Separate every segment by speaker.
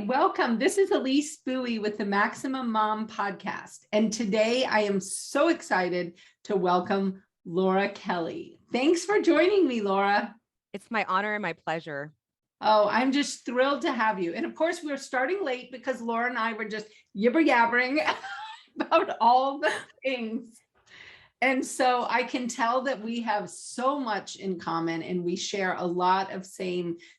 Speaker 1: welcome. This is Elise Buie with the Maximum Mom Podcast. And today I am so excited to welcome Laura Kelley. Thanks for joining me, Laura.
Speaker 2: It's my honor and my pleasure.
Speaker 1: Oh, I'm just thrilled to have you. And of course, we're starting late because Laura and I were just yibber-yabbering about all the things. And so I can tell that we have so much in common and we share a lot of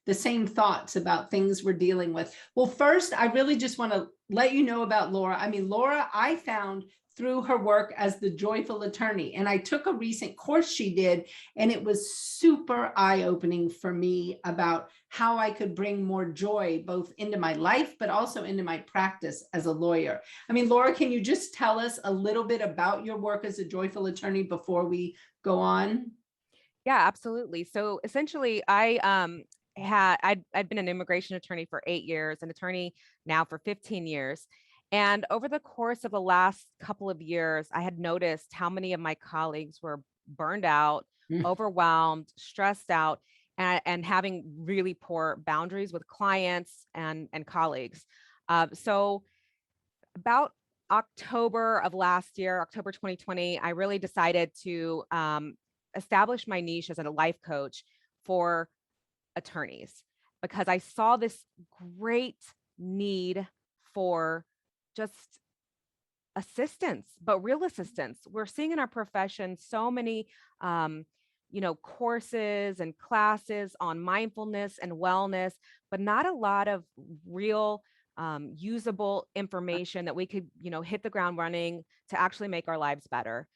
Speaker 1: the same thoughts about things we're dealing with. Well, first, I really just want to let you know about Laura. Laura, I found through her work as the Joyful Attorney, and I took a recent course she did, and it was super eye-opening for me about how I could bring more joy both into my life, but also into my practice as a lawyer. Laura, can you just tell us a little bit about your work as a Joyful Attorney before we go on?
Speaker 2: Yeah, absolutely. So essentially, I'd been an immigration attorney for 8 years, an attorney now for 15 years. And over the course of the last couple of years, I had noticed how many of my colleagues were burned out, overwhelmed, stressed out, and having really poor boundaries with clients and colleagues. So about October of last year, October 2020, I really decided to establish my niche as a life coach for attorneys because I saw this great need for just assistance, but real assistance. We're seeing in our profession so many, courses and classes on mindfulness and wellness, but not a lot of real usable information that we could, hit the ground running to actually make our lives better.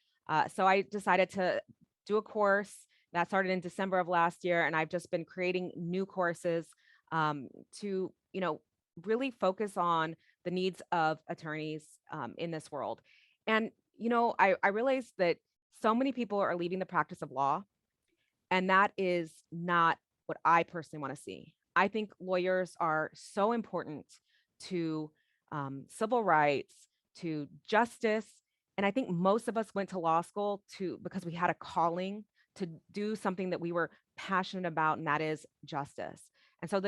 Speaker 2: So I decided to do a course that started in December of last year, and I've just been creating new courses to, really focus on the needs of attorneys in this world. And, I realized that so many people are leaving the practice of law, and that is not what I personally want to see. I think lawyers are so important to civil rights, to justice. And I think most of us went to law school because we had a calling to do something that we were passionate about, and that is justice. And so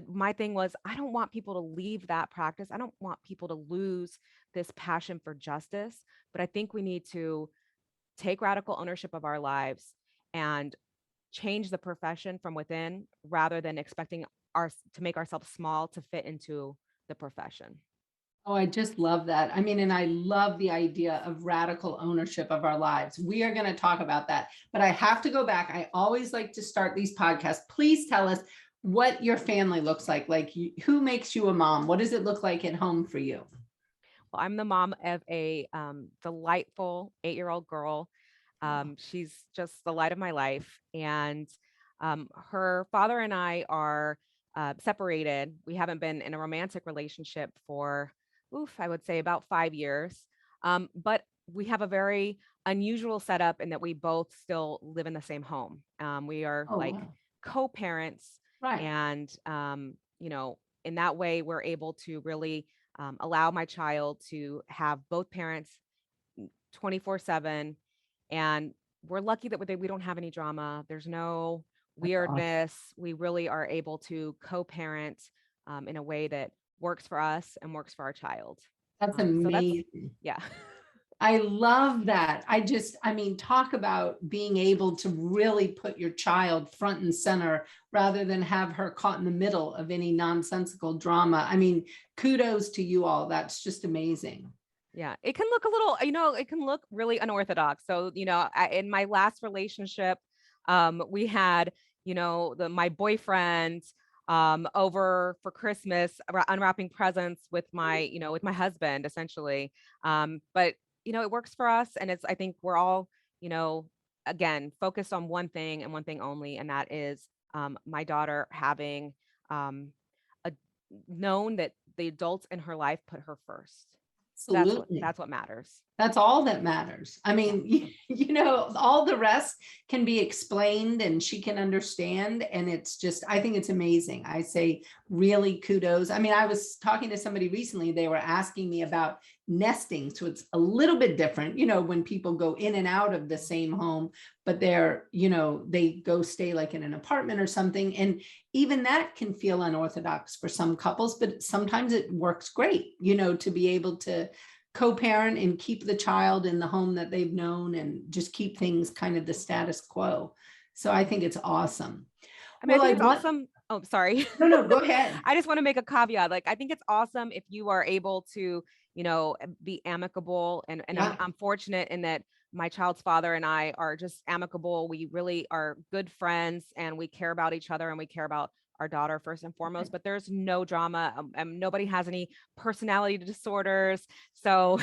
Speaker 2: my thing was, I don't want people to leave that practice. I don't want people to lose this passion for justice, but I think we need to take radical ownership of our lives and change the profession from within rather than expecting to make ourselves small to fit into the profession.
Speaker 1: Oh, I just love that. And I love the idea of radical ownership of our lives. We are going to talk about that, but I have to go back. I always like to start these podcasts. Please tell us what your family looks like. Who makes you a mom? What does it look like at home for you?
Speaker 2: Well, I'm the mom of a delightful 8-year-old girl. She's just the light of my life. And her father and I are separated. We haven't been in a romantic relationship for, I would say about 5 years. But we have a very unusual setup in that we both still live in the same home. We are
Speaker 1: Wow.
Speaker 2: co-parents.
Speaker 1: Right.
Speaker 2: And, in that way, we're able to really allow my child to have both parents 24/7. And we're lucky that we don't have any drama. There's no weirdness. We really are able to co-parent in a way that works for us and works for our child.
Speaker 1: That's amazing.
Speaker 2: So yeah.
Speaker 1: I love that. Talk about being able to really put your child front and center rather than have her caught in the middle of any nonsensical drama. Kudos to you all. That's just amazing.
Speaker 2: Yeah, it can look a little, it can look really unorthodox. So, in my last relationship, we had, my boyfriend over for Christmas, unwrapping presents with with my husband, essentially. But it works for us, and I think we're all, again, focused on one thing and one thing only, and that is my daughter having known that the adults in her life put her first.
Speaker 1: Absolutely.
Speaker 2: That's what matters.
Speaker 1: That's all that matters. I mean, all the rest can be explained and she can understand. And it's just, I think it's amazing. I say really kudos. I mean, I was talking to somebody recently, they were asking me about nesting. So it's a little bit different, when people go in and out of the same home, but they go stay like in an apartment or something. And even that can feel unorthodox for some couples, but sometimes it works great, to be able to co-parent and keep the child in the home that they've known and just keep things kind of the status quo. So I think it's awesome.
Speaker 2: I mean, I think it's awesome. Oh, sorry.
Speaker 1: No, go ahead.
Speaker 2: I just want to make a caveat. Like, I think it's awesome if you are able to, be amicable. And
Speaker 1: Yeah.
Speaker 2: I'm fortunate in that my child's father and I are just amicable. We really are good friends and we care about each other and we care about our daughter first and foremost, but there's no drama. Nobody has any personality disorders. So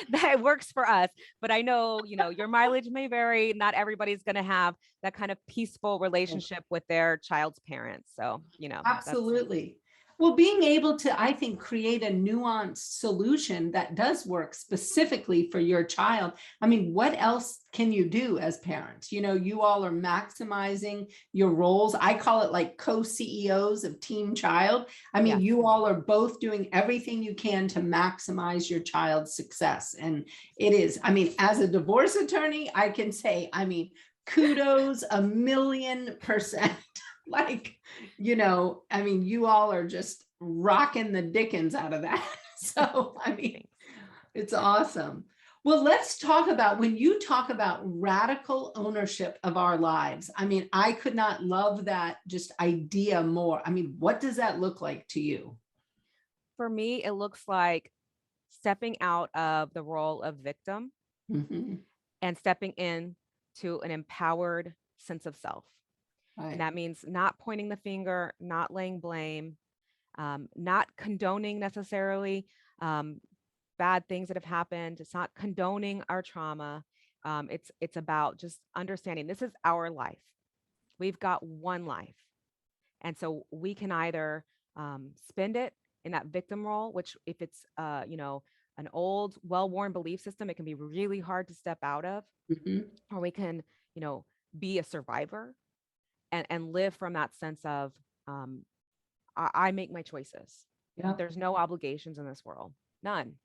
Speaker 2: that works for us. But I know, your mileage may vary. Not everybody's going to have that kind of peaceful relationship with their child's parents. So,
Speaker 1: Absolutely. Well, being able to, I think, create a nuanced solution that does work specifically for your child. I mean, what else can you do as parents? You all are maximizing your roles. I call it like co-CEOs of Team Child. I mean, You all are both doing everything you can to maximize your child's success. And it is, I mean, as a divorce attorney, I can say, kudos 1,000,000%. Like, I mean, you all are just rocking the dickens out of that. So, I mean, it's awesome. Well, let's talk about, when you talk about radical ownership of our lives, I mean, I could not love that just idea more. I mean, what does that look like to you?
Speaker 2: For me, it looks like stepping out of the role of victim and stepping into an empowered sense of self.
Speaker 1: Right.
Speaker 2: And that means not pointing the finger, not laying blame, not condoning necessarily bad things that have happened. It's not condoning our trauma. It's about just understanding this is our life. We've got one life. And so we can either spend it in that victim role, which if it's, an old, well-worn belief system, it can be really hard to step out of, or we can, be a survivor and live from that sense of, I make my choices.
Speaker 1: Yeah.
Speaker 2: There's no obligations in this world. None.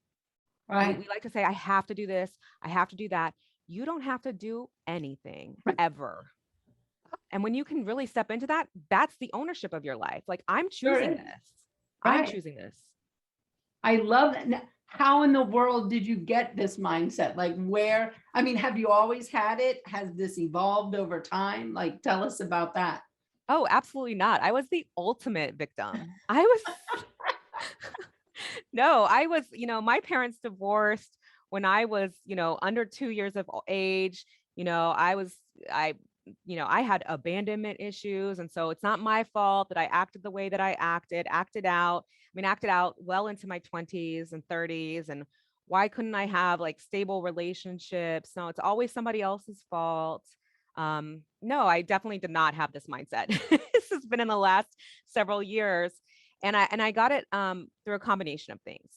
Speaker 1: Right.
Speaker 2: We like to say, I have to do this. I have to do that. You don't have to do anything ever. And when you can really step into that, that's the ownership of your life. Like, I'm choosing this. I'm choosing this.
Speaker 1: I love that. How in the world did you get this mindset? Like, where, I mean, have you always had it? Has this evolved over time? Like, tell us about that.
Speaker 2: Oh, absolutely not. I was the ultimate victim. No, I was, my parents divorced when I was, under 2 years of age. I had abandonment issues. And so it's not my fault that I acted the way that I acted out well into my 20s and 30s. And why couldn't I have like stable relationships? No, it's always somebody else's fault. No, I definitely did not have this mindset. This has been in the last several years. And I got it through a combination of things.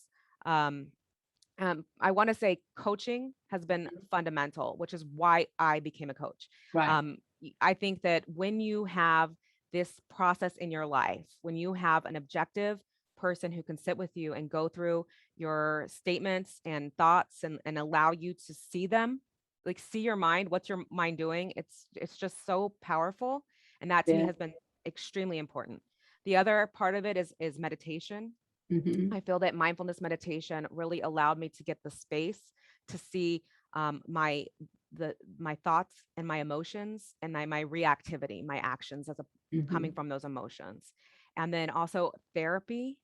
Speaker 2: I want to say coaching has been fundamental, which is why I became a coach.
Speaker 1: Right.
Speaker 2: I think that when you have this process in your life, when you have an objective person who can sit with you and go through your statements and thoughts and allow you to see them, like see your mind, what's your mind doing? It's just so powerful. And that to me has been extremely important. The other part of it is meditation. I feel that mindfulness meditation really allowed me to get the space to see my thoughts and my emotions and my reactivity, my actions as coming from those emotions. And then also therapy.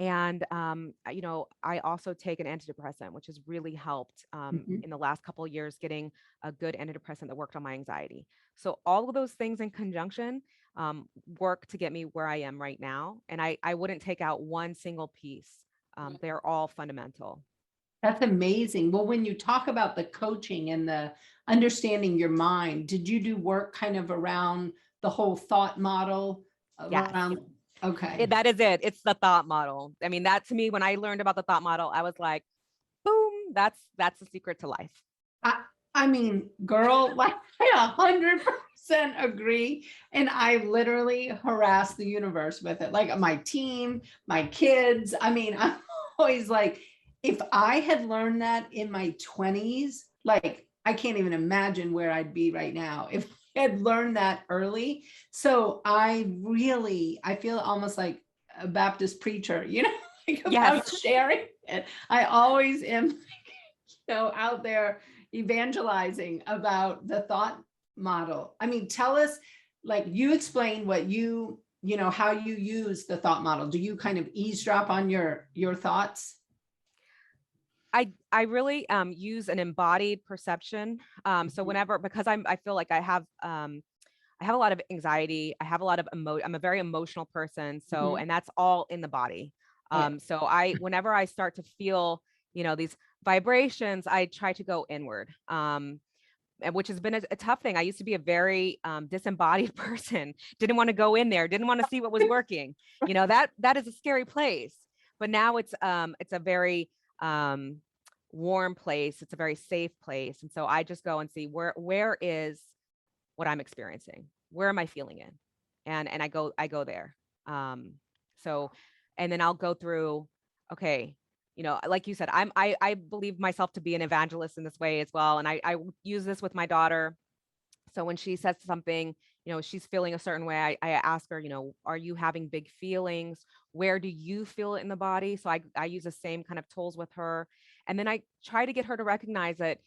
Speaker 2: And, I also take an antidepressant, which has really helped in the last couple of years getting a good antidepressant that worked on my anxiety. So all of those things in conjunction work to get me where I am right now. And I wouldn't take out one single piece. They're all fundamental.
Speaker 1: That's amazing. Well, when you talk about the coaching and the understanding your mind, did you do work kind of around the whole thought model?
Speaker 2: Yes.
Speaker 1: Okay.
Speaker 2: That is it. It's the thought model. I mean, that to me, when I learned about the thought model, I was like, boom, that's the secret to life.
Speaker 1: I, I mean, girl, like I 100% agree. And I literally harass the universe with it. Like my team, my kids. I mean, I'm always like, if I had learned that in my 20s, like I can't even imagine where I'd be right now if I had learned that early. So I feel almost like a Baptist preacher, like about
Speaker 2: Yes.
Speaker 1: sharing it. I always am out there evangelizing about the thought model. I mean, tell us, like you explain what how you use the thought model. Do you kind of eavesdrop on your thoughts?
Speaker 2: I really use an embodied perception. So whenever, because I feel like I have a lot of anxiety. I have a lot of I'm a very emotional person. So,
Speaker 1: Mhm.
Speaker 2: and that's all in the body.
Speaker 1: Yeah.
Speaker 2: So whenever I start to feel, these vibrations, I try to go inward. And which has been a tough thing. I used to be a very disembodied person, didn't want to go in there, didn't want to see what was working. That is a scary place. But now it's a very warm place. It's a very safe place. And so I just go and see where is what I'm experiencing. Where am I feeling it? And I go there. So, and then I'll go through, okay, like you said, I believe myself to be an evangelist in this way as well. And I use this with my daughter. So when she says something, she's feeling a certain way, I ask her, are you having big feelings? Where do you feel it in the body? So I use the same kind of tools with her. And then I try to get her to recognize that,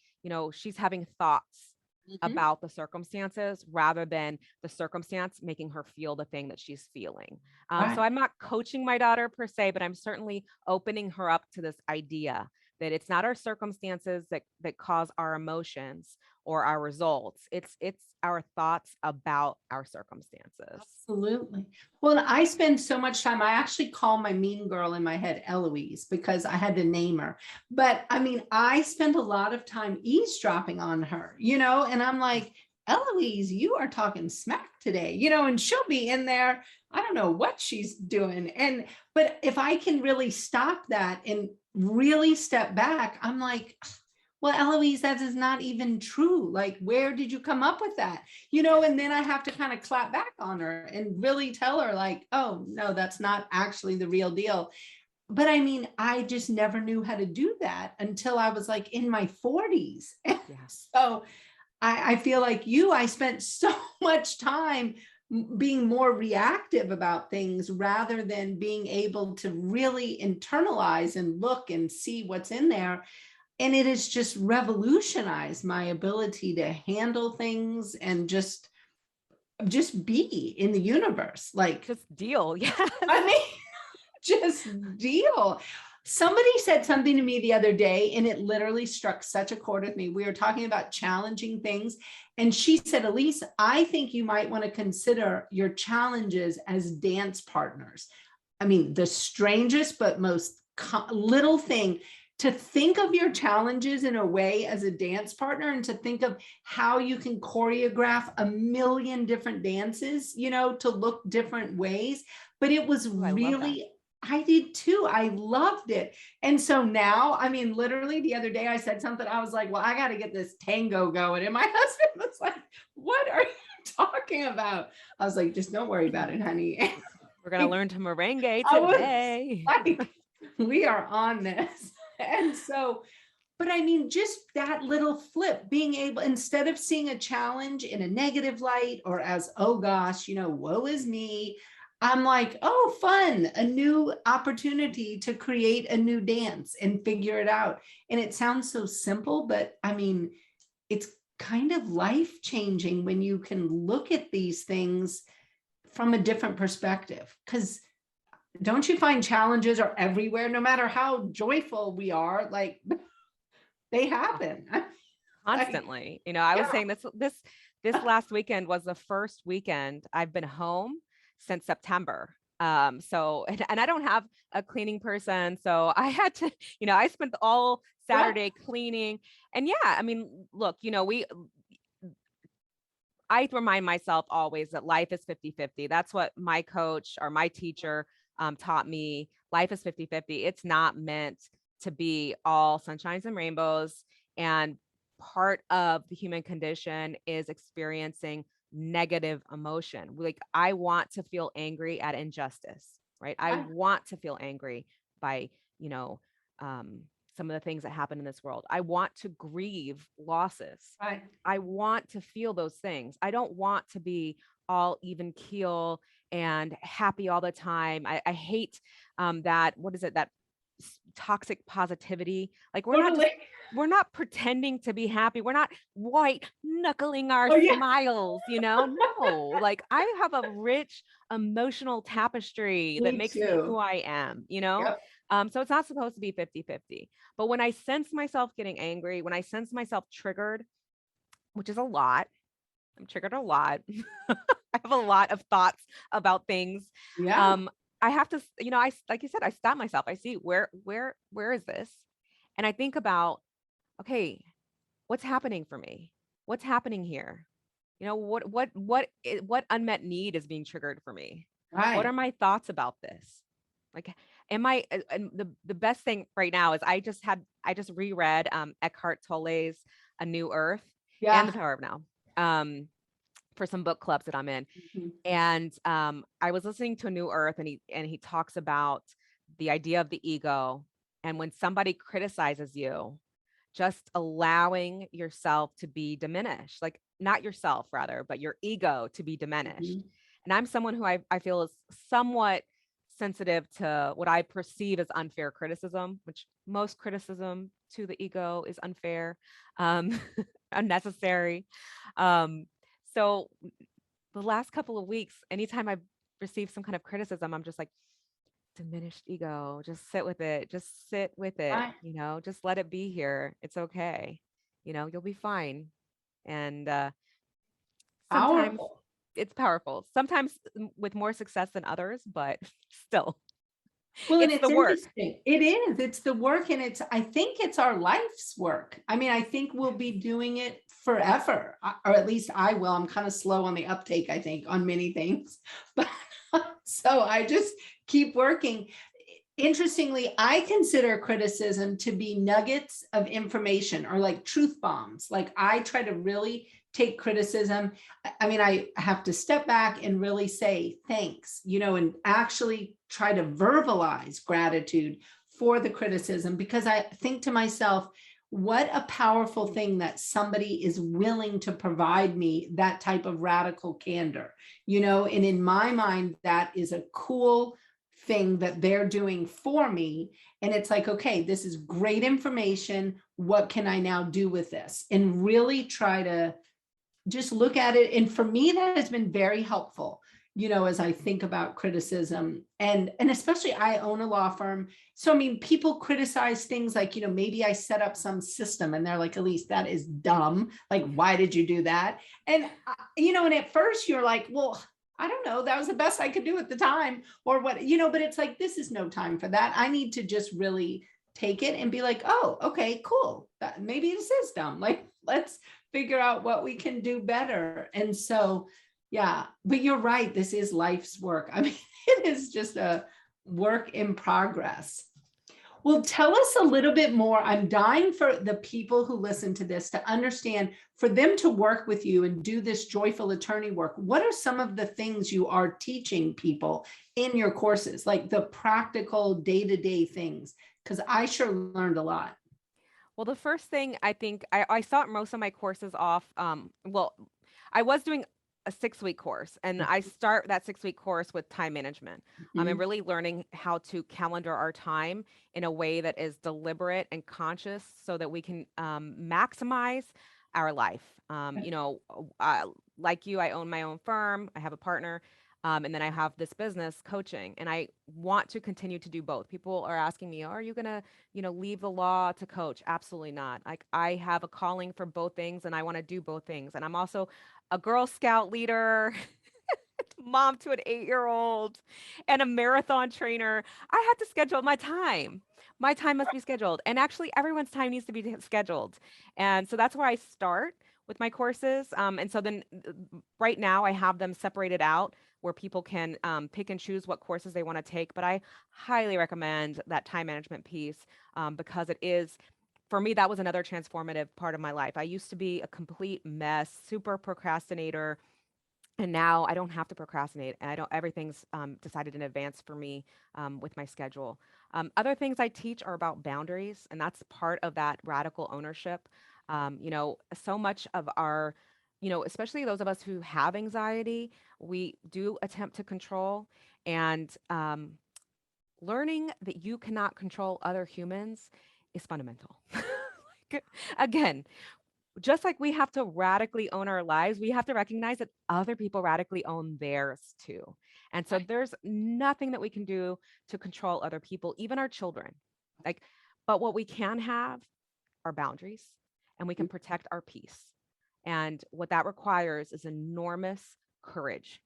Speaker 2: she's having thoughts
Speaker 1: Mhm.
Speaker 2: about the circumstances rather than the circumstance making her feel the thing that she's feeling. So
Speaker 1: Right.
Speaker 2: I'm not coaching my daughter per se, but I'm certainly opening her up to this idea that it's not our circumstances that cause our emotions or our results. It's our thoughts about our circumstances.
Speaker 1: Absolutely. Well, I spend so much time. I actually call my mean girl in my head Eloise because I had to name her. But I mean, I spend a lot of time eavesdropping on her, and I'm like, Eloise, you are talking smack today, and she'll be in there. I don't know what she's doing. But if I can really stop that and really step back, I'm like, well, Eloise, that is not even true. Like, where did you come up with that? And then I have to kind of clap back on her and really tell her, like, oh, no, that's not actually the real deal. But I mean, I just never knew how to do that until I was like in my 40s.
Speaker 2: Yeah.
Speaker 1: So I feel like I spent so much time being more reactive about things rather than being able to really internalize and look and see what's in there. And it has just revolutionized my ability to handle things and just be in the universe. Like,
Speaker 2: Just deal. Yes.
Speaker 1: I mean, just deal. Somebody said something to me the other day, and it literally struck such a chord with me. We were talking about challenging things. And she said, Elise, I think you might want to consider your challenges as dance partners. I mean, the strangest but most little thing, to think of your challenges in a way as a dance partner and to think of how you can choreograph a million different dances, to look different ways. But it was
Speaker 2: Oh, I love that.
Speaker 1: really, I did too. I loved it. And so now, I mean, literally the other day I said something, I was like, well, I got to get this tango going. And my husband was like, what are you talking about? I was like, just don't worry about it, honey.
Speaker 2: We're gonna learn to merengue
Speaker 1: I was
Speaker 2: today.
Speaker 1: like, we are on this. And so, but I mean, just that little flip, being able, instead of seeing a challenge in a negative light or as, oh gosh, woe is me, I'm like, oh, fun, a new opportunity to create a new dance and figure it out. And it sounds so simple, but I mean, it's kind of life changing when you can look at these things from a different perspective. Because don't you find challenges are everywhere, no matter how joyful we are, like they happen. Like,
Speaker 2: Constantly. I was
Speaker 1: yeah.
Speaker 2: saying this last weekend was the first weekend I've been home since September. So and I don't have a cleaning person. So I had to, I spent all
Speaker 1: Right.
Speaker 2: Saturday cleaning. And yeah, I mean, look, I remind myself always that life is 50-50. That's what my coach or my teacher taught me. Life is 50-50. It's not meant to be all sunshines and rainbows. And part of the human condition is experiencing negative emotion. Like, I want to feel angry at injustice, right? I
Speaker 1: Right.
Speaker 2: want to feel angry by, you know, some of the things that happen in this world. I want to grieve losses.
Speaker 1: Right.
Speaker 2: I want to feel those things. I don't want to be all even keel and happy all the time. I hate that, what is it, that toxic positivity. Like,
Speaker 1: Totally.
Speaker 2: we're not pretending to be happy. We're not white knuckling our
Speaker 1: Oh yeah.
Speaker 2: smiles, No, like, I have a rich emotional tapestry that
Speaker 1: Me
Speaker 2: makes me who
Speaker 1: too.
Speaker 2: I am,
Speaker 1: Yep.
Speaker 2: So it's not supposed to be 50-50. But when I sense myself getting angry, when I sense myself triggered, which is a lot, I'm triggered a lot. I have a lot of thoughts about things.
Speaker 1: Yeah.
Speaker 2: Um, I have to, like you said, I stop myself. I see where is this? And I think about, okay, what's happening for me? What's happening here? What unmet need is being triggered for me? What are
Speaker 1: Right.
Speaker 2: my thoughts about this? Like, am I, and the best thing right now is I just reread Eckhart Tolle's A New Earth and The
Speaker 1: Yeah.
Speaker 2: Power of Now. For some book clubs that I'm in.
Speaker 1: Mhm.
Speaker 2: And I was listening to A New Earth, and he talks about the idea of the ego. And when somebody criticizes you, just allowing yourself to be diminished, like, not yourself rather, but your ego to be diminished.
Speaker 1: Mhm.
Speaker 2: And I'm someone who I feel is somewhat sensitive to what I perceive as unfair criticism, which most criticism to the ego is unfair, um, unnecessary. Um, so the last couple of weeks, anytime I've received some kind of criticism, I'm just like, diminished ego, just sit with it. Just sit with it,
Speaker 1: Right.
Speaker 2: just let it be here. It's okay. You'll be fine. And sometimes
Speaker 1: Powerful.
Speaker 2: it's powerful. Sometimes with more success than others, but still,
Speaker 1: Well, and
Speaker 2: it's the
Speaker 1: it's
Speaker 2: work.
Speaker 1: interesting. It is. It's the work, and I think it's our life's work. I mean, I think we'll be doing it forever, or at least I will. I'm kind of slow on the uptake, I think, on many things. But so I just keep working. Interestingly, I consider criticism to be nuggets of information, or like truth bombs. Like, I try to really take criticism. I mean, I have to step back and really say thanks, and actually try to verbalize gratitude for the criticism, because I think to myself, what a powerful thing that somebody is willing to provide me that type of radical candor, and in my mind, that is a cool thing that they're doing for me. And it's like, okay, this is great information. What can I now do with this? And really try to just look at it. And for me, that has been very helpful, as I think about criticism. And especially, I own a law firm. So I mean, people criticize things like, maybe I set up some system and they're like, Elise, that is dumb. Like, why did you do that? And and at first you're like, well, I don't know, that was the best I could do at the time, or what, but it's like, this is no time for that. I need to just really take it and be like, oh, okay, cool. Maybe this is dumb. Like, let's figure out what we can do better. And so, yeah, but you're right. This is life's work. I mean, it is just a work in progress. Well, tell us a little bit more. I'm dying for the people who listen to this to understand, for them to work with you and do this joyful attorney work. What are some of the things you are teaching people in your courses, like the practical day-to-day things? Because I sure learned a lot.
Speaker 2: Well, the first thing, I think I start most of my courses off. Well, I was doing a 6-week course, and I start that 6-week course with time management. And
Speaker 1: Mhm.
Speaker 2: really learning how to calendar our time in a way that is deliberate and conscious, so that we can maximize our life. Like you, I own my own firm. I have a partner. And then I have this business coaching, and I want to continue to do both. People are asking me, are you going to leave the law to coach? Absolutely not. Like, I have a calling for both things, and I want to do both things. And I'm also a Girl Scout leader, mom to an 8-year-old, and a marathon trainer. I had to schedule my time. My time must be scheduled. And actually, everyone's time needs to be scheduled. And so that's where I start with my courses. And so then right now I have them separated out where people can pick and choose what courses they want to take. But I highly recommend that time management piece because it is, for me, that was another transformative part of my life. I used to be a complete mess, super procrastinator. And now I don't have to procrastinate. And I don't, everything's decided in advance for me with my schedule. Other things I teach are about boundaries, and that's part of that radical ownership. So much of our, especially those of us who have anxiety, we do attempt to control. And learning that you cannot control other humans is fundamental. Like, again, just like we have to radically own our lives, we have to recognize that other people radically own theirs too. And so there's nothing that we can do to control other people, even our children. Like, but what we can have are boundaries, and we can protect our peace. And what that requires is enormous courage.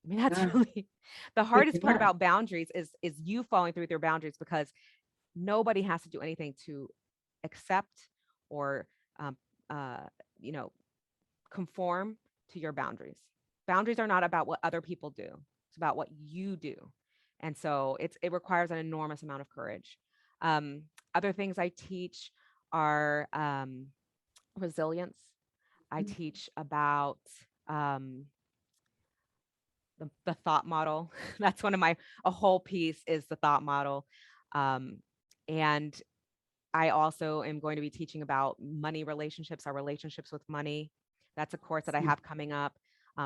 Speaker 2: I mean, that's
Speaker 1: Yeah.
Speaker 2: really the hardest part
Speaker 1: Yeah.
Speaker 2: about boundaries is you following through with your boundaries, because nobody has to do anything to accept or um, uh, you know conform to your boundaries. Boundaries are not about what other people do. It's about what you do. And so it requires an enormous amount of courage. Um, Other things I teach are resilience. I teach about um, the thought model. That's one of my, a whole piece is the thought model. Um, and I also am going to be teaching about money relationships, our relationships with money. That's a course that I have coming up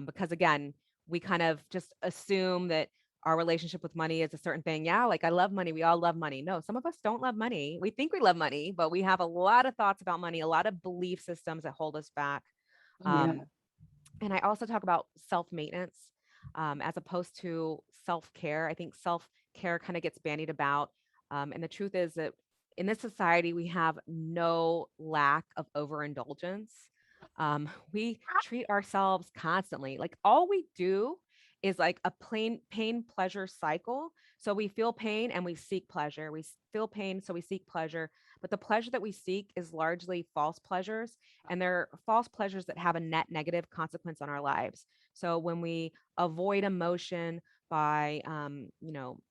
Speaker 2: because, again, we kind of just assume that our relationship with money is a certain thing. Yeah, like I love money. We all love money. No, some of us don't love money. We think we love money, but we have a lot of thoughts about money, a lot of belief systems that hold us back.
Speaker 1: Oh, yeah.
Speaker 2: And I also talk about self-maintenance as opposed to self-care. I think self-care kind of gets bandied about. And the truth is that in this society, we have no lack of overindulgence. We treat ourselves constantly. Like all we do is like a plain pain pleasure cycle. So we feel pain and we seek pleasure. We feel pain, so we seek pleasure. But the pleasure that we seek is largely false pleasures, and they're false pleasures that have a net negative consequence on our lives. So when we avoid emotion by,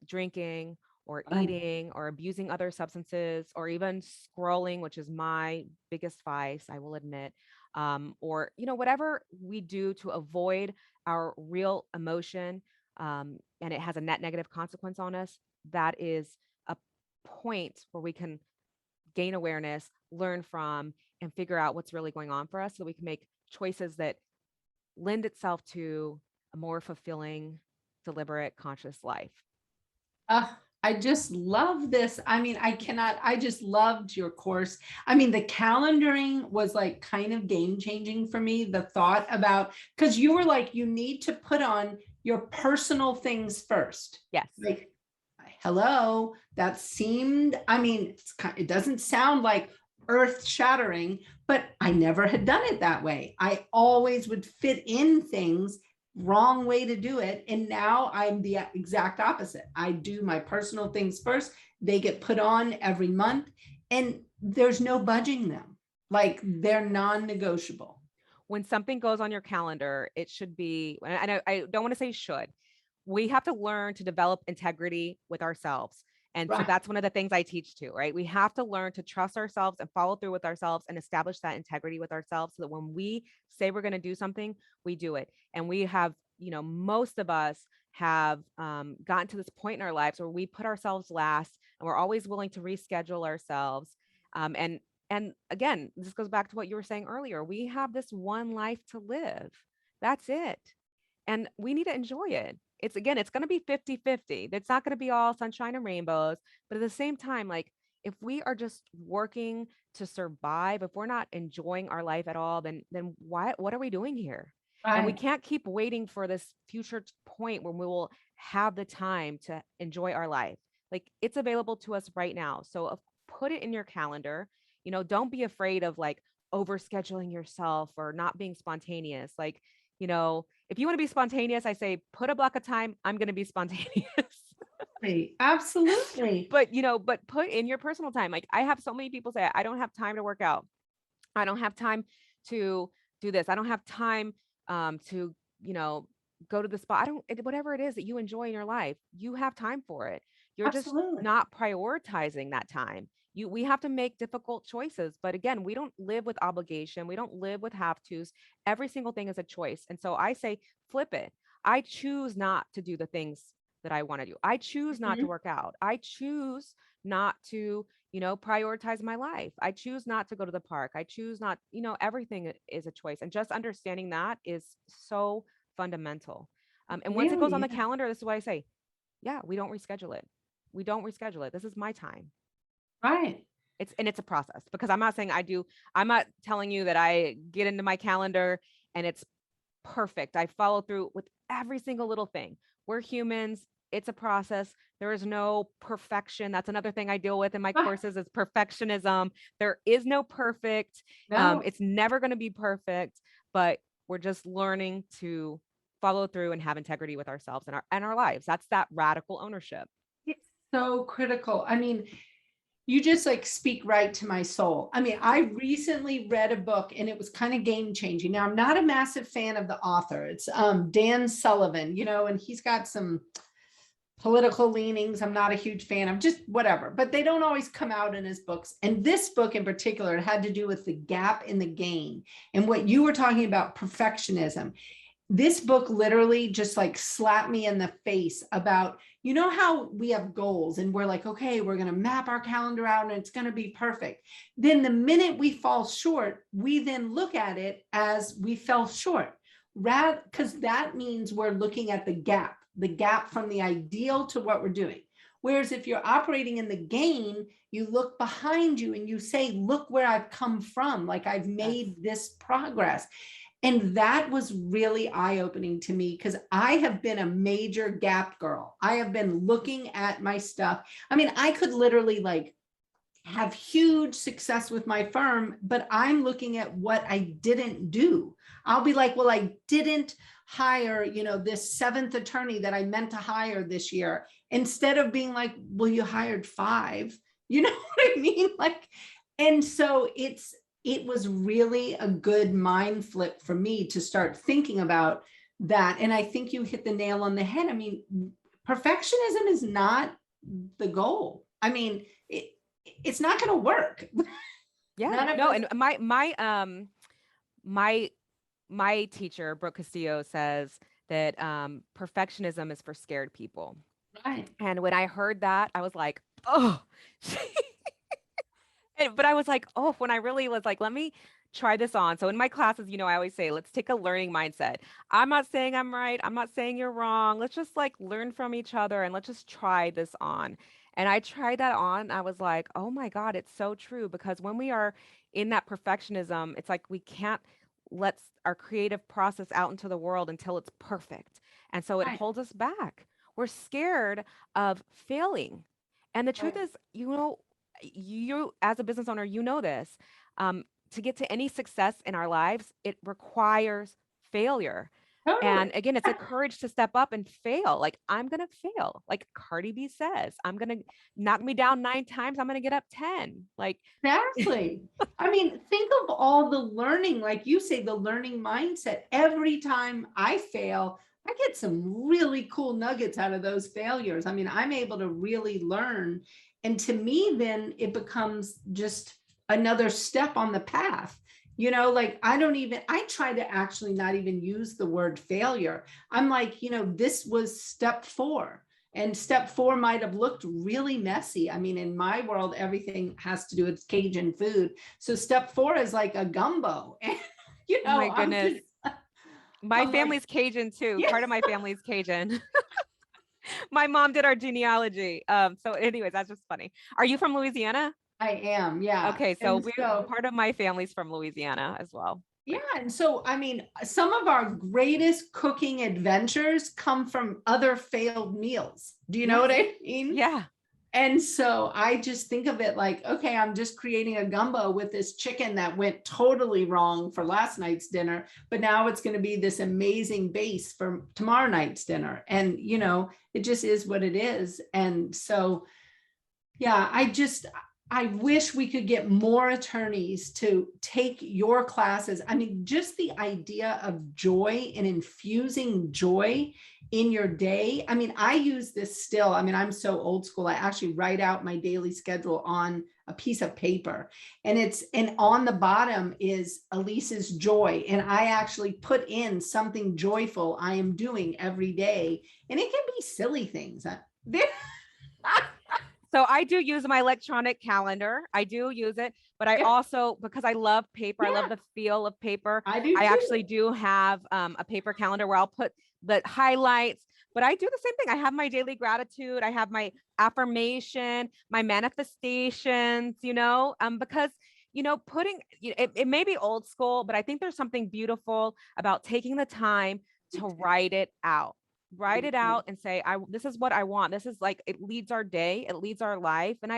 Speaker 2: drinking or
Speaker 1: Right.
Speaker 2: eating or abusing other substances or even scrolling, which is my biggest vice, I will admit, or whatever we do to avoid our real emotion, and it has a net negative consequence on us, that is a point where we can gain awareness, learn from, and figure out what's really going on for us so we can make choices that lend itself to a more fulfilling, deliberate, conscious life.
Speaker 1: Uh, I just love this. I mean, I just loved your course. I mean, the calendaring was like kind of game changing for me. The thought about, because you were like, you need to put on your personal things first.
Speaker 2: Yes.
Speaker 1: Like, hello, that seemed, I mean, it doesn't sound like earth shattering, but I never had done it that way. I always would fit in things, wrong way to do it. And now I'm the exact opposite. I do my personal things first. They get put on every month and there's no budging them. Like they're non-negotiable.
Speaker 2: When something goes on your calendar, it should be, and I don't want to say should, we have to learn to develop integrity with ourselves. And so
Speaker 1: Right.
Speaker 2: that's one of the things I teach too, right? We have to learn to trust ourselves and follow through with ourselves and establish that integrity with ourselves so that when we say we're going to do something, we do it. And we have, most of us have gotten to this point in our lives where we put ourselves last and we're always willing to reschedule ourselves. And again, this goes back to what you were saying earlier. We have this one life to live. That's it. And we need to enjoy it. It's going to be 50-50. It's not going to be all sunshine and rainbows. But at the same time, like if we are just working to survive, if we're not enjoying our life at all, then what are we doing here? And we
Speaker 1: Right.
Speaker 2: can't keep waiting for this future point when we will have the time to enjoy our life. Like it's available to us right now. So put it in your calendar. Don't be afraid of like overscheduling yourself or not being spontaneous. Like, if you want to be spontaneous, I say put a block of time. I'm going to be spontaneous.
Speaker 1: Absolutely.
Speaker 2: But put in your personal time. Like I have so many people say, I don't have time to work out. I don't have time to do this. I don't have time to, go to the spa. Whatever it is that you enjoy in your life, you have time for it. You're just
Speaker 1: Absolutely.
Speaker 2: not prioritizing that time. We have to make difficult choices. But again, we don't live with obligation. We don't live with have tos. Every single thing is a choice. And so I say, flip it. I choose not to do the things that I want to do. I choose not to
Speaker 1: Mhm.
Speaker 2: work out. I choose not to, prioritize my life. I choose not to go to the park. I choose not, everything is a choice. And just understanding that is so fundamental. And once it goes on
Speaker 1: Really
Speaker 2: the
Speaker 1: is.
Speaker 2: calendar, this is what I say. Yeah, we don't reschedule it. We don't reschedule it. This is my time.
Speaker 1: Right.
Speaker 2: It's a process, because I'm not saying I'm not telling you that I get into my calendar and it's perfect. I follow through with every single little thing. We're humans. It's a process. There is no perfection. That's another thing I deal with in my
Speaker 1: Ah,
Speaker 2: courses is perfectionism. There is no perfect.
Speaker 1: no.
Speaker 2: It's never going to be perfect, but we're just learning to follow through and have integrity with ourselves and our lives. That's that radical ownership.
Speaker 1: It's so critical. I mean, you just like speak right to my soul. I mean, I recently read a book and it was kind of game changing. Now, I'm not a massive fan of the author. It's Dan Sullivan, and he's got some political leanings. I'm not a huge fan of, just whatever, but they don't always come out in his books. And this book in particular, it had to do with the gap in the gain and what you were talking about, perfectionism. This book literally just like slapped me in the face about, how we have goals and we're like, okay, we're going to map our calendar out and it's going to be perfect. Then the minute we fall short, we then look at it as we fell short, because that means we're looking at the gap from the ideal to what we're doing. Whereas if you're operating in the gain, you look behind you and you say, look where I've come from. Like I've
Speaker 2: Yes.
Speaker 1: made this progress. And that was really eye-opening to me because I have been a major gap girl. I have been looking at my stuff. I mean, I could literally like have huge success with my firm, but I'm looking at what I didn't do. I'll be like, well, I didn't hire, this seventh attorney that I meant to hire this year, instead of being like, well, you hired five. You know what I mean? Like, and so it was really a good mind flip for me to start thinking about that. And I think you hit the nail on the head. I mean, perfectionism is not the goal. I mean, it's not going to work.
Speaker 2: Yeah.
Speaker 1: None of
Speaker 2: No,
Speaker 1: us.
Speaker 2: and my teacher, Brooke Castillo, says that perfectionism is for scared people.
Speaker 1: Right.
Speaker 2: And when I heard that, I was like, oh, but I was like, oh, when I really was like, let me try this on. So in my classes, I always say, let's take a learning mindset. I'm not saying I'm right. I'm not saying you're wrong. Let's just like learn from each other and let's just try this on. And I tried that on. I was like, oh my God, it's so true. Because when we are in that perfectionism, it's like we can't let our creative process out into the world until it's perfect. And so it
Speaker 1: Right.
Speaker 2: holds us back. We're scared of failing. And the truth
Speaker 1: Right.
Speaker 2: is, you as a business owner, this, to get to any success in our lives, it requires failure.
Speaker 1: Totally.
Speaker 2: And again, it's a courage to step up and fail. Like I'm going to fail. Like Cardi B says, I'm going to knock me down 9 times. I'm going to get up 10. Like,
Speaker 1: Exactly. I mean, think of all the learning, like you say, the learning mindset. Every time I fail, I get some really cool nuggets out of those failures. I mean, I'm able to really learn. And to me, then it becomes just another step on the path. Like I try to actually not even use the word failure. I'm like, this was step 4. And step 4 might have looked really messy. I mean, in my world, everything has to do with Cajun food. So step 4 is like a gumbo. And,
Speaker 2: oh my
Speaker 1: I'm
Speaker 2: goodness.
Speaker 1: just,
Speaker 2: My
Speaker 1: I'm like,
Speaker 2: family's Cajun too.
Speaker 1: yeah,
Speaker 2: Part of my family's Cajun. My mom did our genealogy. So anyways, that's just funny. Are you from Louisiana?
Speaker 1: I am. Yeah.
Speaker 2: Okay, so
Speaker 1: And so,
Speaker 2: part of my family's from Louisiana as well.
Speaker 1: yeah. And so, I mean, some of our greatest cooking adventures come from other failed meals. Do you know
Speaker 2: Yes.
Speaker 1: what I mean?
Speaker 2: Yeah.
Speaker 1: And so I just think of it like, okay, I'm just creating a gumbo with this chicken that went totally wrong for last night's dinner, but now it's going to be this amazing base for tomorrow night's dinner. And, it just is what it is. And so, yeah, I wish we could get more attorneys to take your classes. I mean, just the idea of joy and infusing joy in your day. I mean, I use this still. I mean, I'm so old school. I actually write out my daily schedule on a piece of paper, and on the bottom is Elise's joy. And I actually put in something joyful I am doing every day. And it can be silly things.
Speaker 2: So I do use my electronic calendar. I do use it, but I also, because I love paper, I love the feel of paper.
Speaker 1: I do
Speaker 2: I
Speaker 1: too.
Speaker 2: actually do have a paper calendar where I'll put the highlights, but I do the same thing. I have my daily gratitude. I have my affirmation, my manifestations, because, it may be old school, but I think there's something beautiful about taking the time to write it out. Write it out and say, this is what I want. This is like, it leads our day, it leads our life. And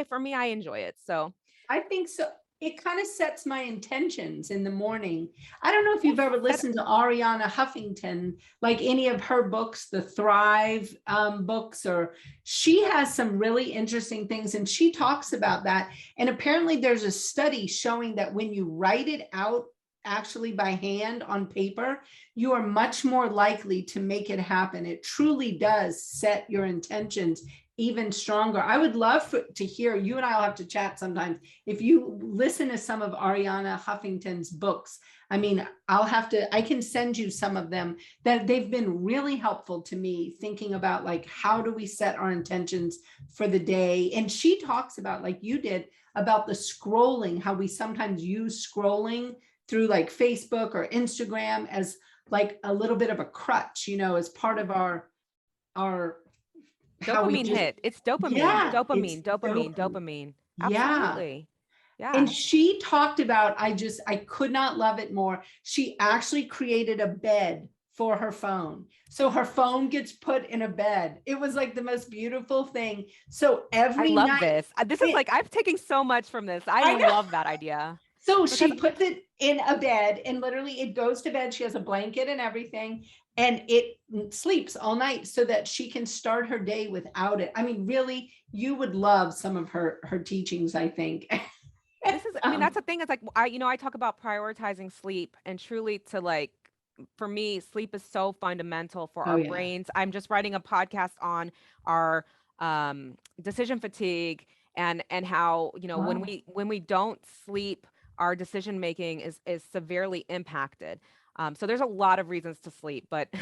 Speaker 2: for me, I enjoy it. So
Speaker 1: I think so. It kind of sets my intentions in the morning. I don't know if you've ever listened to Ariana Huffington, like any of her books, the Thrive books, or she has some really interesting things. And she talks about that. And apparently there's a study showing that when you write it out actually by hand on paper, you are much more likely to make it happen. It truly does set your intentions even stronger. I would love to hear, you and I'll have to chat sometimes, if you listen to some of Ariana Huffington's books. I mean, I can send you some of them that they've been really helpful to me, thinking about like, how do we set our intentions for the day? And she talks about, like you did, about the scrolling, how we sometimes use scrolling through like Facebook or Instagram as like a little bit of a crutch, as part of our
Speaker 2: dopamine hit. It's dopamine,
Speaker 1: yeah,
Speaker 2: dopamine, dopamine.
Speaker 1: Yeah.
Speaker 2: Absolutely. Yeah.
Speaker 1: And she talked about, I could not love it more. She actually created a bed for her phone. So her phone gets put in a bed. It was like the most beautiful thing. So every night.
Speaker 2: I love this. This is like, I've taken so much from this. I love that idea.
Speaker 1: So she puts it in a bed and literally it goes to bed. She has a blanket and everything, and it sleeps all night so that she can start her day without it. I mean, really, you would love some of her teachings, I think.
Speaker 2: This is, that's the thing. It's like, I talk about prioritizing sleep, and truly for me, sleep is so fundamental for our brains. I'm just writing a podcast on our decision fatigue and how, when we don't sleep, our decision making is severely impacted. So there's a lot of reasons to sleep, but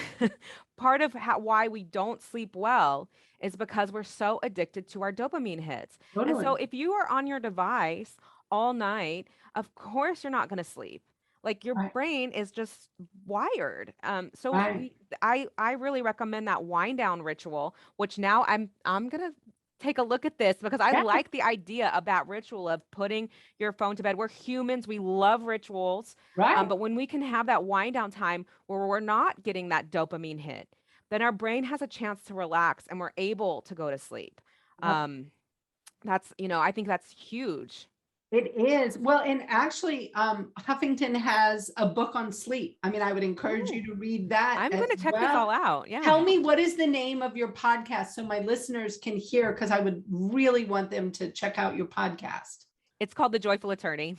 Speaker 2: part of why we don't sleep well is because we're so addicted to our dopamine hits. Totally. And so if you are on your device all night, of course you're not going to sleep. Like your brain is just wired. I really recommend that wind down ritual, which now I'm going to take a look at this because I like the idea of that ritual of putting your phone to bed. We're humans. We love rituals. Right. But when we can have that wind down time where we're not getting that dopamine hit, then our brain has a chance to relax and we're able to go to sleep. That's, I think that's huge.
Speaker 1: It is. Well, and actually, Huffington has a book on sleep. I mean, I would encourage you to read that.
Speaker 2: I'm going to check this all out. Yeah.
Speaker 1: Tell me, what is the name of your podcast so my listeners can hear? Because I would really want them to check out your podcast.
Speaker 2: It's called The Joyful Attorney.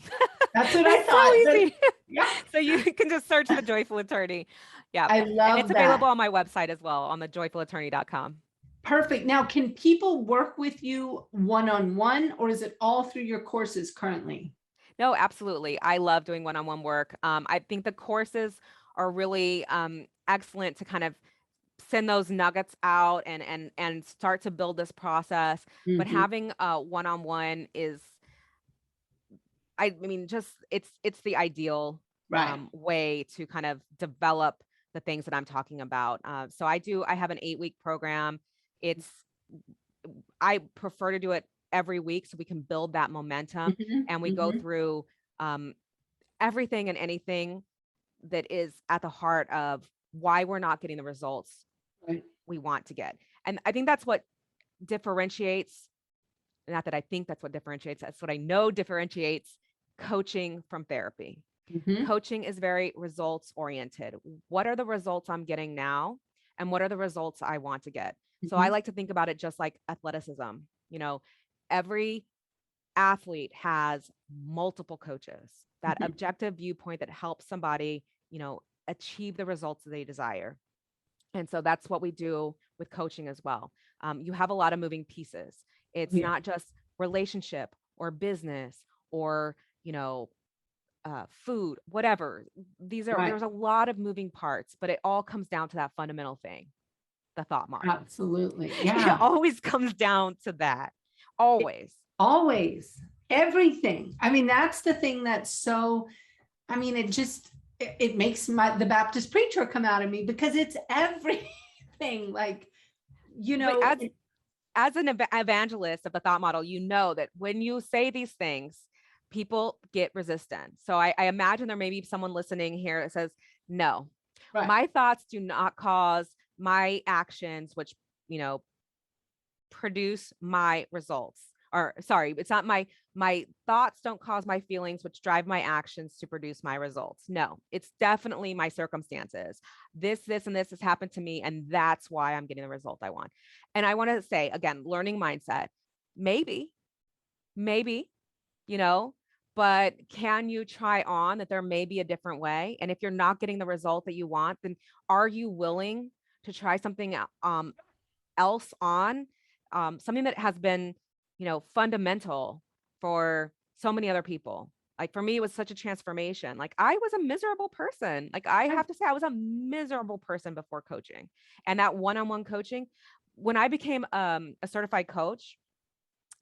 Speaker 1: That's what I thought.
Speaker 2: So easy. Yeah. So you can just search The Joyful Attorney. Yeah.
Speaker 1: I love
Speaker 2: and it's available on my website as well, on thejoyfulattorney.com.
Speaker 1: Perfect. Now, can people work with you one-on-one, or is it all through your courses currently?
Speaker 2: No, absolutely. I love doing one-on-one work. I think the courses are really excellent to kind of send those nuggets out and start to build this process. Mm-hmm. But having one-on-one is, it's the ideal way to kind of develop the things that I'm talking about. So I have an 8-week program. I prefer to do it every week so we can build that momentum, and we go through everything and anything that is at the heart of why we're not getting the results we want to get. And I think that's what differentiates, not that I think that's what differentiates, that's what I know differentiates coaching from therapy. Coaching is very results oriented. What are the results I'm getting now? And what are the results I want to get? So I like to think about it just like athleticism. Every athlete has multiple coaches, that objective viewpoint that helps somebody, achieve the results that they desire. And so that's what we do with coaching as well. You have a lot of moving pieces. It's
Speaker 1: Yeah.
Speaker 2: not just relationship or business or, food, whatever.
Speaker 1: Right.
Speaker 2: There's a lot of moving parts, but it all comes down to that fundamental thing, the thought model.
Speaker 1: Absolutely.
Speaker 2: It
Speaker 1: Yeah.
Speaker 2: always comes down to that. Always.
Speaker 1: Always. Everything. I mean, that's the thing that's so, I mean, it makes the Baptist preacher come out of me because it's everything. Like,
Speaker 2: But as an evangelist of the thought model, you know that when you say these things, people get resistant. So I imagine there may be someone listening here that says, no,
Speaker 1: right.
Speaker 2: my thoughts do not cause my actions, which, produce my results. Or sorry, it's not my thoughts don't cause my feelings, which drive my actions to produce my results. No, it's definitely my circumstances. This, and this has happened to me, and that's why I'm getting the result I want. And I want to say again, learning mindset, maybe, but can you try on that there may be a different way? And if you're not getting the result that you want, then are you willing to try something else on? Something that has been, fundamental for so many other people. Like for me, it was such a transformation. Like I was a miserable person. Like I have to say, I was a miserable person before coaching. And that one-on-one coaching, when I became a certified coach,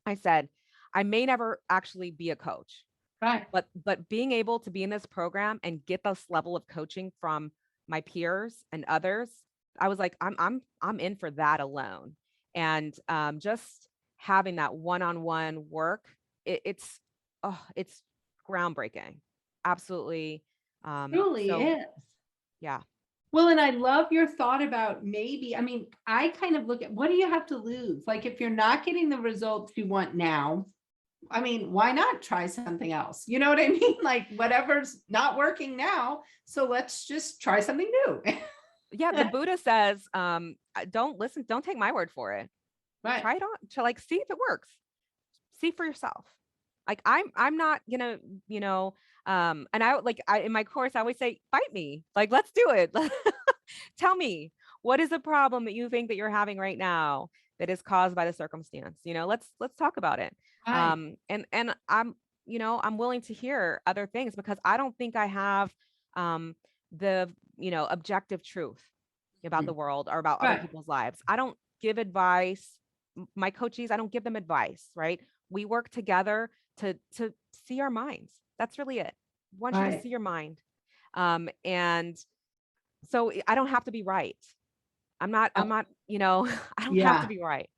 Speaker 2: I said, I may never actually be a coach,
Speaker 1: Right.
Speaker 2: but being able to be in this program and get this level of coaching from my peers and others, I was like, I'm in for that alone. And just having that one-on-one work, it's groundbreaking. Absolutely.
Speaker 1: Truly
Speaker 2: So
Speaker 1: is.
Speaker 2: yeah.
Speaker 1: Well, and I love your thought about maybe, I mean, I kind of look at what do you have to lose? Like if you're not getting the results you want now, I mean, why not try something else? You know what I mean? Like whatever's not working now. So let's just try something new.
Speaker 2: Yeah. The Buddha says, don't take my word for it.
Speaker 1: Right.
Speaker 2: Try it on to like see if it works. See for yourself. Like I'm not gonna, and I in my course I always say, fight me. Like, let's do it. Tell me, what is the problem that you think that you're having right now that is caused by the circumstance? Let's talk about it.
Speaker 1: Right.
Speaker 2: And I'm willing to hear other things because I don't think I have the, objective truth about the world or about other
Speaker 1: Right.
Speaker 2: people's lives. I don't give advice. My coaches, I don't give them advice, right? We work together to see our minds. That's really it. I want you to
Speaker 1: Right.
Speaker 2: see your mind. And so I don't have to be right. I'm not, I don't have to
Speaker 1: Yeah.
Speaker 2: be right.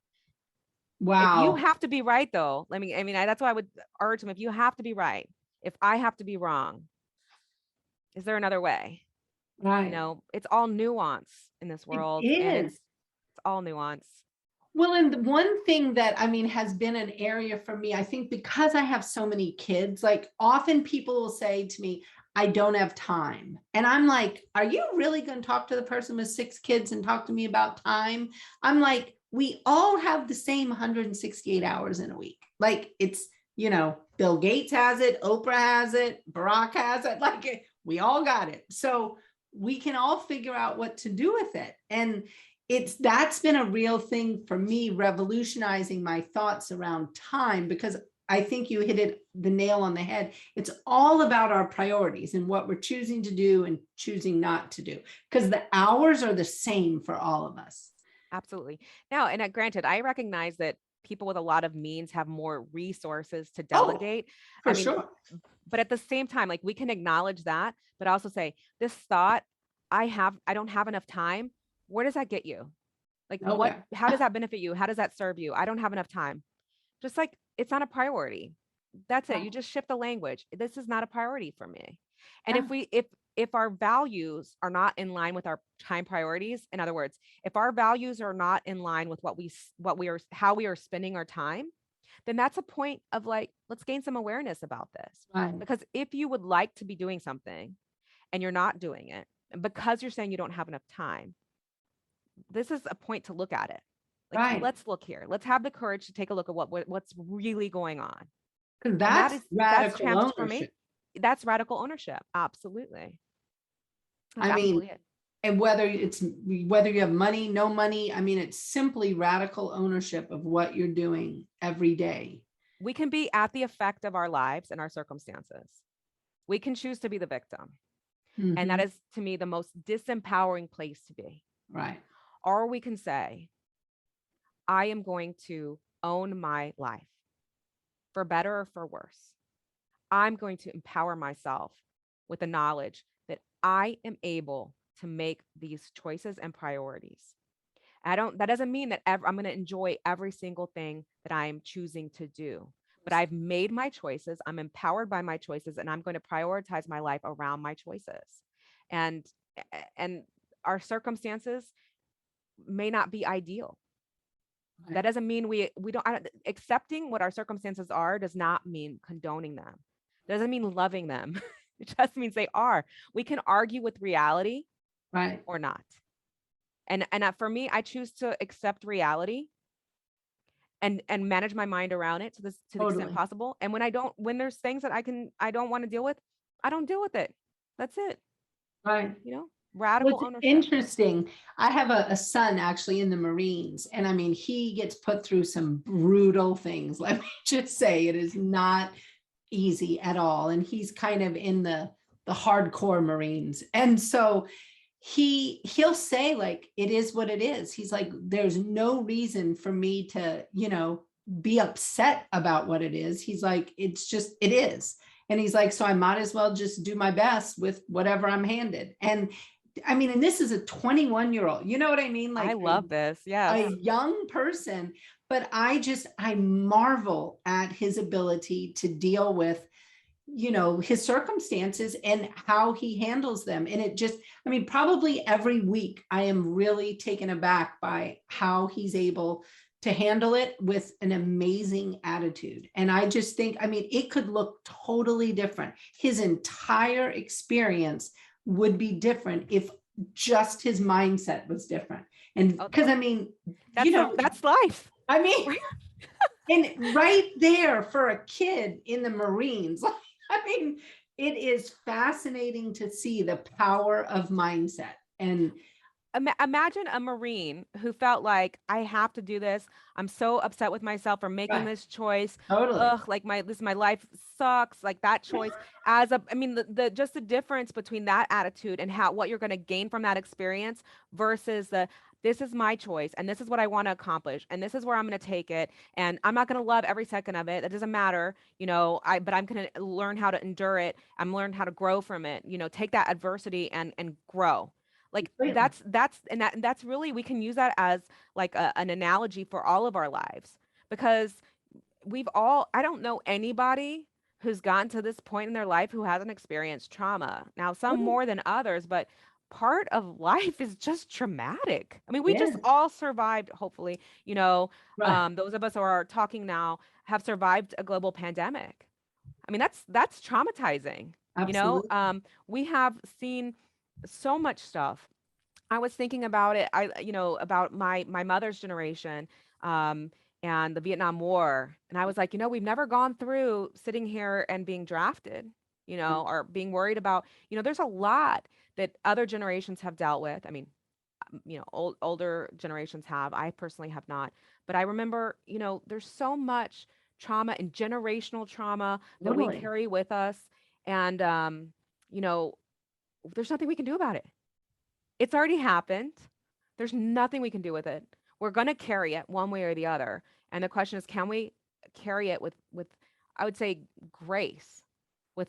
Speaker 2: If you
Speaker 1: Wow.
Speaker 2: have to be right though, that's why I would urge them. If you have to be right, if I have to be wrong, is there another way?
Speaker 1: Right.
Speaker 2: It's all nuance in this
Speaker 1: It
Speaker 2: world, and
Speaker 1: is.
Speaker 2: it's all nuance.
Speaker 1: Well, and the one thing that I mean has been an area for me, I think because I have so many kids, like often people will say to me, I don't have time. And I'm like, are you really going to talk to the person with 6 kids and talk to me about time? I'm like, we all have the same 168 hours in a week. Like it's, Bill Gates has it, Oprah has it, Barack has it, like we all got it. So we can all figure out what to do with it. And that's been a real thing for me, revolutionizing my thoughts around time, because I think you hit the nail on the head. It's all about our priorities and what we're choosing to do and choosing not to do, because the hours are the same for all of us.
Speaker 2: Absolutely. Now, and granted, I recognize that people with a lot of means have more resources to
Speaker 1: Oh,
Speaker 2: delegate.
Speaker 1: for sure.
Speaker 2: But at the same time, like we can acknowledge that, but also say, this thought, I don't have enough time. Where does that get you? Like how does that benefit you? How does that serve you? I don't have enough time. Just like it's not a priority. That's it. You just shift the language. This is not a priority for me. And if our values are not in line with our time priorities, in other words, if our values are not in line with how we are spending our time, then that's a point of like, let's gain some awareness about this.
Speaker 1: Right.
Speaker 2: Because if you would like to be doing something and you're not doing it, and because you're saying you don't have enough time, this is a point to look at it. Like,
Speaker 1: Right.
Speaker 2: let's look here. Let's have the courage to take a look at what's really going on.
Speaker 1: 'Cause
Speaker 2: And
Speaker 1: that's
Speaker 2: that's
Speaker 1: radical
Speaker 2: transformation.
Speaker 1: ownership.
Speaker 2: That's radical ownership. Absolutely. That's
Speaker 1: I mean,
Speaker 2: absolutely it.
Speaker 1: and whether you have money, no money, I mean, it's simply radical ownership of what you're doing every day.
Speaker 2: We can be at the effect of our lives and our circumstances. We can choose to be the victim. And that
Speaker 1: Mhm.
Speaker 2: is, to me, the most disempowering place to be.
Speaker 1: Right.
Speaker 2: Or we can say, I am going to own my life for better or for worse. I'm going to empower myself with the knowledge that I am able to make these choices and priorities. That doesn't mean that I'm going to enjoy every single thing that I'm choosing to do, but I've made my choices. I'm empowered by my choices, and I'm going to prioritize my life around my choices. And, and our circumstances may not be ideal.
Speaker 1: Right.
Speaker 2: That doesn't mean we don't accepting what our circumstances are does not mean condoning them. Doesn't mean loving them. It just means they are. We can argue with reality
Speaker 1: Right.
Speaker 2: or not. And for me, I choose to accept reality and manage my mind around it to the extent
Speaker 1: Totally.
Speaker 2: possible. And when there's things that I don't want to deal with, I don't deal with it. That's it.
Speaker 1: Right.
Speaker 2: Radical
Speaker 1: What's
Speaker 2: ownership.
Speaker 1: interesting, I have a son actually in the Marines, and I mean, he gets put through some brutal things. Let me just say, it is not easy at all. And he's kind of in the hardcore Marines. And so he'll say, like, it is what it is. He's like, there's no reason for me to, be upset about what it is. He's like, it's just, it is. And he's like, so I might as well just do my best with whatever I'm handed. And I mean, and this is a 21-year-old, you know what I mean?
Speaker 2: I
Speaker 1: Like
Speaker 2: love this. Yes.
Speaker 1: a young person, but I marvel at his ability to deal with, his circumstances and how he handles them. And it just, I mean, probably every week I am really taken aback by how he's able to handle it with an amazing attitude. And I just think, I mean, it could look totally different. His entire experience would be different if just his mindset was different. And
Speaker 2: Oh,
Speaker 1: because I mean,
Speaker 2: that's life.
Speaker 1: I mean,
Speaker 2: Right.
Speaker 1: and right there for a kid in the Marines, I mean, it is fascinating to see the power of mindset. And
Speaker 2: Imagine a Marine who felt like, I have to do this. I'm so upset with myself for making
Speaker 1: right,
Speaker 2: this choice.
Speaker 1: totally.
Speaker 2: Ugh, like my life sucks. Like that choice I mean, the just the difference between that attitude and what you're going to gain from that experience versus this is my choice and this is what I want to accomplish and this is where I'm going to take it. And I'm not going to love every second of it. That doesn't matter, but I'm going to learn how to endure it. I'm learn how to grow from it, take that adversity and grow. Like
Speaker 1: Completely.
Speaker 2: that's really, we can use that as like an analogy for all of our lives, because I don't know anybody who's gotten to this point in their life who hasn't experienced trauma. Now, some more than others, but part of life is just traumatic. I mean, we just
Speaker 1: Yeah,
Speaker 2: all survived, hopefully,
Speaker 1: right.
Speaker 2: those of us who are talking now have survived a global pandemic. I mean, that's traumatizing.
Speaker 1: Absolutely.
Speaker 2: We have seen so much stuff. I was thinking about it, about my mother's generation, um, and the Vietnam War. And I was like, we've never gone through sitting here and being drafted, or being worried about, there's a lot that other generations have dealt with. I mean, older generations have. I personally have not. But I remember, there's so much trauma and generational trauma that we
Speaker 1: Totally.
Speaker 2: carry with us. And, you know, there's nothing we can do about it. It's already happened. There's nothing we can do with it. We're going to carry it one way or the other. And the question is, can we carry it with I would say grace,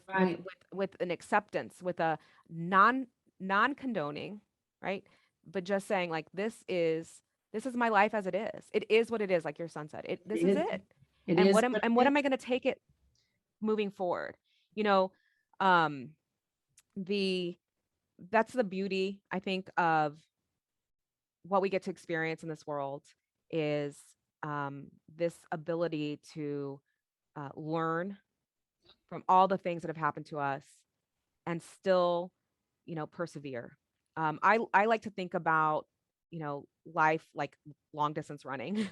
Speaker 1: Right.
Speaker 2: with an acceptance, with a non condoning, right? But just saying, like, this is my life as it is. It is what it is, like your son said. This is
Speaker 1: It,
Speaker 2: it.
Speaker 1: it
Speaker 2: And
Speaker 1: is what
Speaker 2: what
Speaker 1: it is.
Speaker 2: am I going to take it moving forward? You know, um the that's the beauty, I think, of what we get to experience in this world is, this ability to learn from all the things that have happened to us and still, persevere. I like to think about, life like long distance running.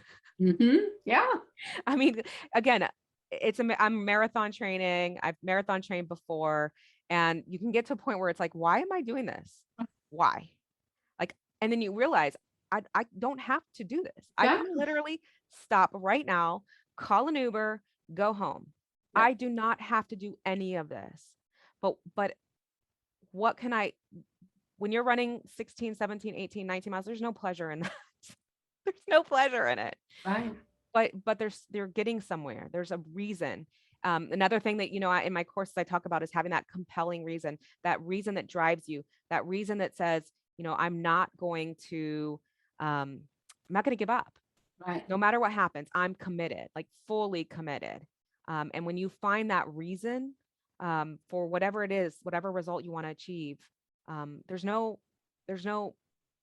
Speaker 1: Yeah.
Speaker 2: I mean, again, I'm marathon training. I've marathon trained before, and you can get to a point where it's like, why am I doing this? Why? Like, and then you realize I don't have to do this. I
Speaker 1: Yeah.
Speaker 2: can literally stop right now, call an Uber, go home.
Speaker 1: Yep.
Speaker 2: I do not have to do any of this. But what can I, when you're running 16, 17, 18, 19 miles, there's no pleasure in that. There's no pleasure in it.
Speaker 1: Right.
Speaker 2: But they're getting somewhere. There's a reason. Another thing that, in my courses I talk about is having that compelling reason, that reason that drives you, that reason that says, I'm not going to, I'm not going to give up.
Speaker 1: Right.
Speaker 2: No matter what happens, I'm committed, like fully committed. And when you find that reason, for whatever it is, whatever result you want to achieve, there's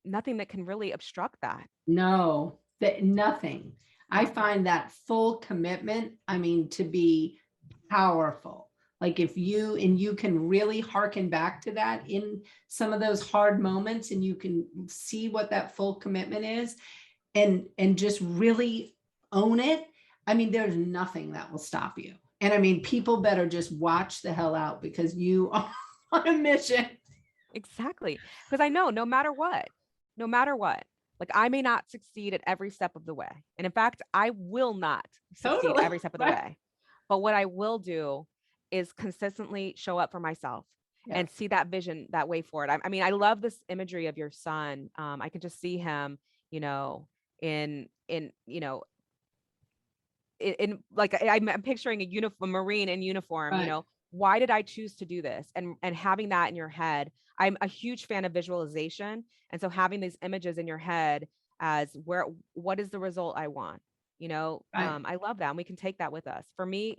Speaker 2: nothing that can really obstruct that.
Speaker 1: No, that nothing. I find that full commitment, I mean, to be powerful. Like if you can really hearken back to that in some of those hard moments, and you can see what that full commitment is, and just really own it. I mean, there's nothing that will stop you. And I mean, people better just watch the hell out, because you are on a mission.
Speaker 2: Exactly. Because I know no matter what, like I may not succeed at every step of the way. And in fact, I will not succeed
Speaker 1: Totally.
Speaker 2: every step of the
Speaker 1: Right.
Speaker 2: way. But what I will do is consistently show up for myself
Speaker 1: Yeah.
Speaker 2: and see that vision, that way forward. I mean, I love this imagery of your son. I can just see him, in like I'm picturing a Marine in uniform,
Speaker 1: Right.
Speaker 2: why did I choose to do this? And having that in your head. I'm a huge fan of visualization. And so having these images in your head as what is the result I want?
Speaker 1: Right.
Speaker 2: I love that. And we can take that with us. For me,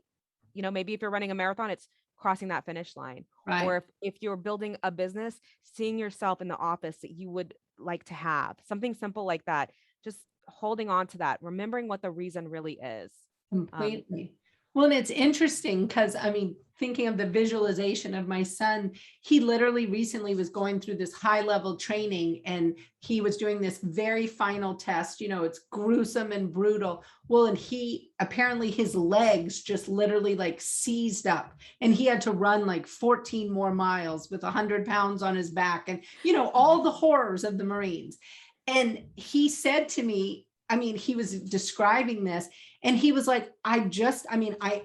Speaker 2: maybe if you're running a marathon, it's crossing that finish line.
Speaker 1: Right.
Speaker 2: Or if you're building a business, seeing yourself in the office that you would like to have, something simple like that, just holding on to that, remembering what the reason really is.
Speaker 1: Completely. Well, and it's interesting because I mean, thinking of the visualization of my son, he literally recently was going through this high level training, and he was doing this very final test. It's gruesome and brutal. Well, and he apparently his legs just literally like seized up, and he had to run like 14 more miles with 100 pounds on his back, and all the horrors of the Marines. And he said to me, I mean, he was describing this, and he was like, I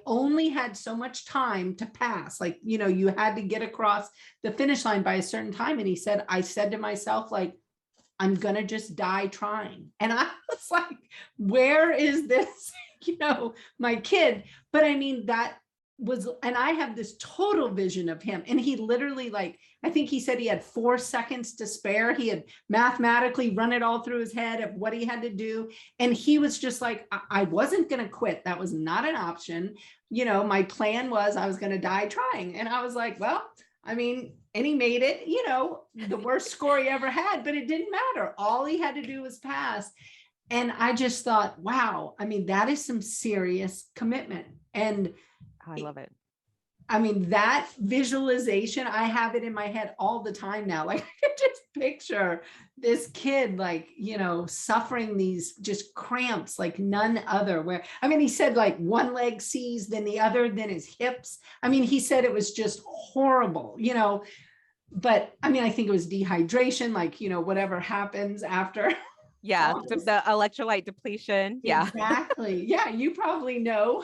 Speaker 1: only had so much time to pass. Like, you had to get across the finish line by a certain time. And he said, I said to myself, like, I'm going to just die trying. And I was like, where is this, my kid? But I mean, and I have this total vision of him. And he literally, like, I think he said he had 4 seconds to spare. He had mathematically run it all through his head of what he had to do. And he was just like, I wasn't going to quit. That was not an option. My plan was I was going to die trying. And I was like, well, I mean, and he made it, the worst score he ever had, but it didn't matter. All he had to do was pass. And I just thought, wow, I mean, that is some serious commitment. And
Speaker 2: I love it.
Speaker 1: I mean, that visualization, I have it in my head all the time now. Like I can just picture this kid, like, suffering these just cramps like none other, where, I mean, he said like one leg seized, then the other, then his hips. I mean, he said it was just horrible, but I mean, I think it was dehydration, like, whatever happens after.
Speaker 2: Yeah. The electrolyte depletion. Yeah.
Speaker 1: Exactly. Yeah. You probably know.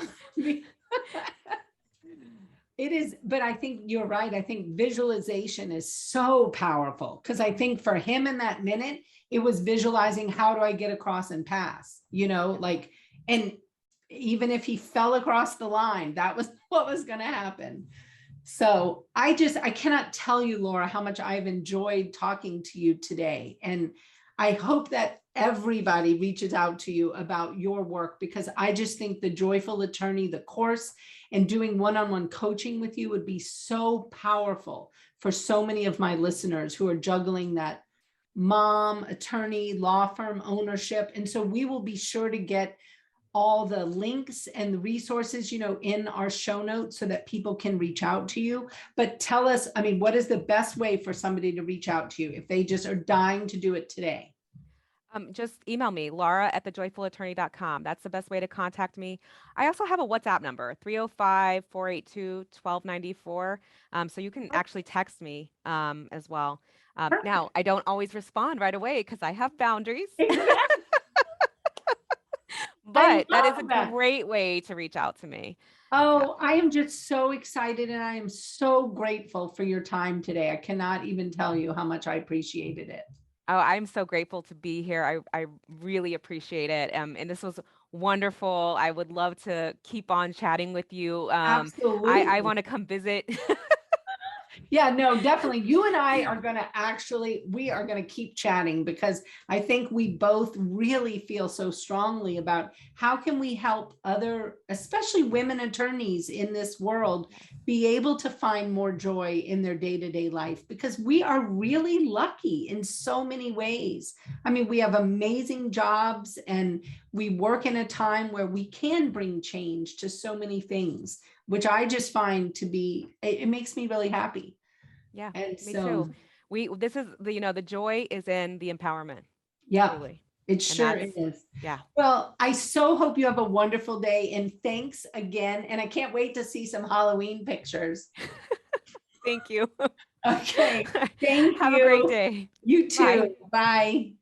Speaker 1: It is, but I think you're right. I think visualization is so powerful, because I think for him in that minute, it was visualizing, how do I get across and pass, like, and even if he fell across the line, that was what was going to happen. So I cannot tell you, Laura, how much I've enjoyed talking to you today. And I hope that everybody reaches out to you about your work, because I just think the Joyful Attorney, the course, and doing one-on-one coaching with you would be so powerful for so many of my listeners who are juggling that mom, attorney, law firm ownership. And so we will be sure to get all the links and the resources, in our show notes, so that people can reach out to you. But tell us, I mean, what is the best way for somebody to reach out to you if they just are dying to do it today?
Speaker 2: Just email me, laura@thejoyfulattorney.com. That's the best way to contact me. I also have a WhatsApp number, 305-482-1294. So you can actually text me as well. Now, I don't always respond right away because I have boundaries,
Speaker 1: Exactly. I
Speaker 2: but that is a
Speaker 1: love that.
Speaker 2: great way to reach out to me. Yeah.
Speaker 1: Oh, I am just so excited and I am so grateful for your time today. I cannot even tell you how much I appreciated it.
Speaker 2: Oh, I'm so grateful to be here. I really appreciate it. And this was wonderful. I would love to keep on chatting with you. I
Speaker 1: Absolutely.
Speaker 2: want to come visit.
Speaker 1: Yeah, no, definitely. You and I are going to actually, we are going to keep chatting because I think we both really feel so strongly about how can we help other, especially women attorneys in this world, be able to find more joy in their day-to-day life because we are really lucky in so many ways. I mean, we have amazing jobs and we work in a time where we can bring change to so many things, which I just find to be, it makes me really happy.
Speaker 2: Yeah,
Speaker 1: And
Speaker 2: me too.
Speaker 1: so,
Speaker 2: This is the joy is in the empowerment,
Speaker 1: yeah,
Speaker 2: truly.
Speaker 1: it
Speaker 2: And
Speaker 1: sure
Speaker 2: that's,
Speaker 1: is.
Speaker 2: yeah.
Speaker 1: Well, I so hope you have a wonderful day and thanks again. And I can't wait to see some Halloween pictures.
Speaker 2: Thank you.
Speaker 1: Okay. Thank
Speaker 2: Have a great
Speaker 1: you.
Speaker 2: day.
Speaker 1: You too.
Speaker 2: Bye.
Speaker 1: Bye.